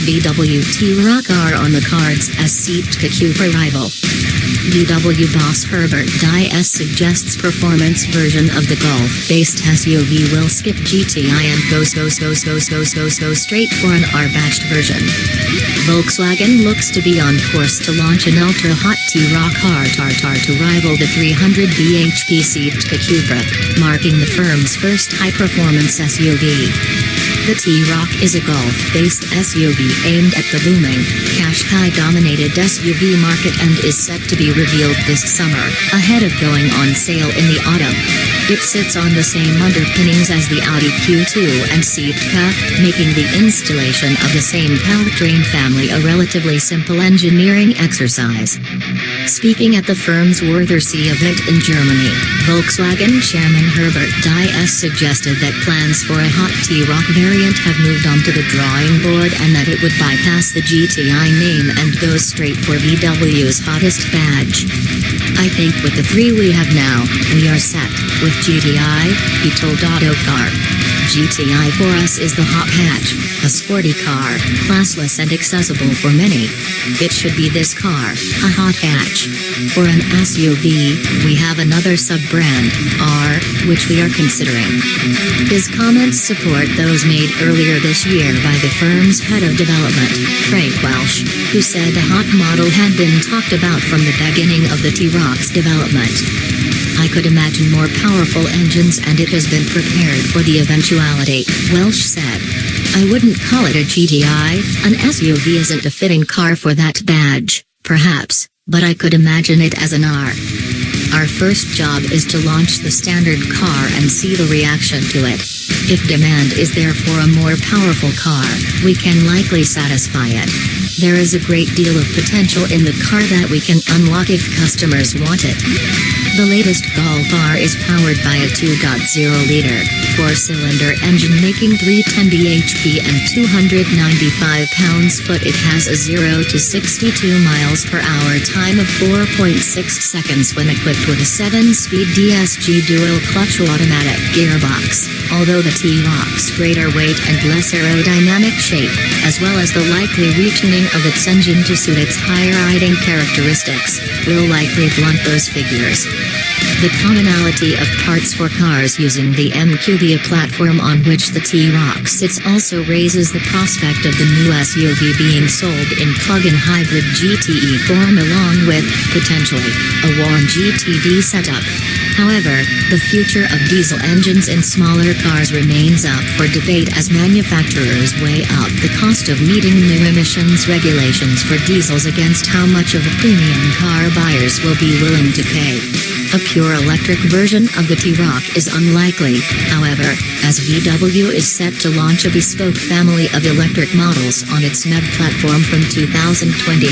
VW T-Roc R on the cards as Seat Ateca Cupra rival. VW boss Herbert Diess suggests performance version of the Golf-based SUV will skip GTI and go straight for an R-badged version. Volkswagen looks to be on course to launch an ultra-hot T-Roc R to rival the 300 bhp Seat Ateca Cupra, marking the firm's first high-performance SUV. The T-Roc is a Golf-based SUV aimed at the booming, Qashqai-dominated SUV market and is set to be revealed this summer, ahead of going on sale in the autumn. It sits on the same underpinnings as the Audi Q2 and Seat Ateca, making the installation of the same powertrain family a relatively simple engineering exercise. Speaking at the firm's Wörthersee event in Germany, Volkswagen chairman Herbert Diess suggested that plans for a hot T-Roc variant have moved on to the drawing board and that it would bypass the GTI name and go straight for VW's hottest badge. "I think with the three we have now, we are set. With GTI," he told Autocar. "GTI for us is the hot hatch, a sporty car, classless and accessible for many. It should be this car, a hot hatch. For an SUV, we have another sub-brand, R, which we are considering." His comments support those made earlier this year by the firm's head of development, Frank Welsh, who said a hot model had been talked about from the beginning of the T-Roc's development. "I could imagine more powerful engines and it has been prepared for the eventuality," Welsh said. "I wouldn't call it a GTI, an SUV isn't a fitting car for that badge, perhaps, but I could imagine it as an R. Our first job is to launch the standard car and see the reaction to it. If demand is there for a more powerful car, we can likely satisfy it. There is a great deal of potential in the car that we can unlock if customers want it." The latest Golf R is powered by a 2.0-liter, four-cylinder engine making 310 bhp and 295 pounds-foot. It has a 0 to 62 miles per hour time of 4.6 seconds when equipped with a 7-speed DSG dual-clutch automatic gearbox. Although the T-Roc's greater weight and less aerodynamic shape, as well as the likely retuning of its engine to suit its higher riding characteristics, will likely blunt those figures. The commonality of parts for cars using the MQB platform on which the T-Roc sits also raises the prospect of the new SUV being sold in plug-in hybrid GTE form along with, potentially, a warm GTD setup. However, the future of diesel engines in smaller cars remains up for debate as manufacturers weigh up the cost of meeting new emissions regulations for diesels against how much of a premium car buyers will be willing to pay. A pure electric version of the T-Roc is unlikely, however, as VW is set to launch a bespoke family of electric models on its MEB platform from 2020.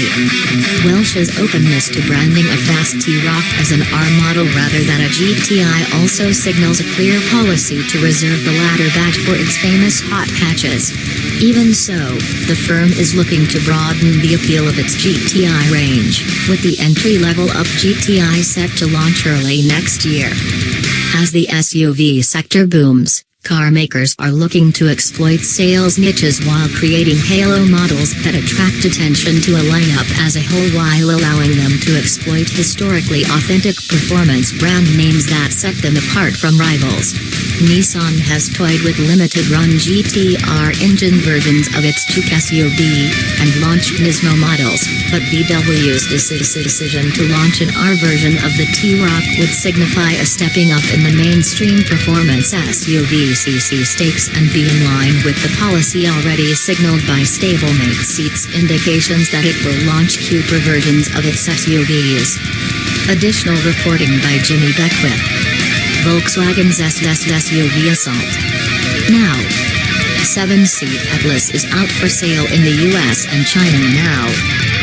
Welsh's openness to branding a fast T-Roc as an R model rather than a GTI also signals a clear policy to reserve the latter badge for its famous hot hatches. Even so, the firm is looking to broaden the appeal of its GTI range, with the entry-level up GTI set to launch early next year. As the SUV sector booms, car makers are looking to exploit sales niches while creating halo models that attract attention to a lineup as a whole while allowing them to exploit historically authentic performance brand names that set them apart from rivals. Nissan has toyed with limited-run GT-R engine versions of its Juke SUV, and launched Nismo models, but VW's decision to launch an R version of the T-Roc would signify a stepping up in the mainstream performance SUV CC stakes and be in line with the policy already signaled by stablemate Seat's indications that it will launch Cupra versions of its SUVs. Additional reporting by Jimmy Beckwith. Volkswagen's SUV Assault. Now, 7-seat Atlas is out for sale in the US and China now.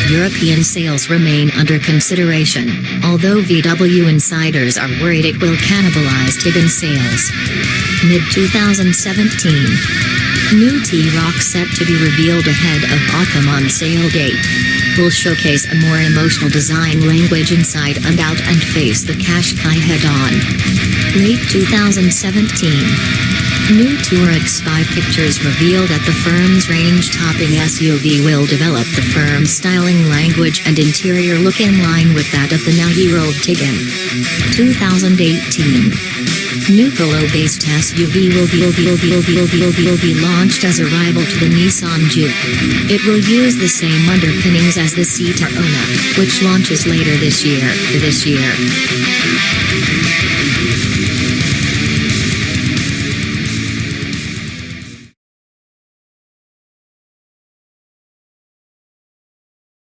European sales remain under consideration, although VW insiders are worried it will cannibalize Tiggan sales. Mid-2017. New T-Roc set to be revealed ahead of autumn on sale date. Will showcase a more emotional design language inside and out and face the Qashqai head-on. Late 2017. New T-Roc Spy Pictures reveal that the firm's range-topping SUV will develop the firm's styling language and interior look in line with that of the now-year-old Tiggan. 2018. New pillow-based SUV will be launched as a rival to the Nissan Juke. It will use the same underpinnings as the Seat Ateca, which launches later this year.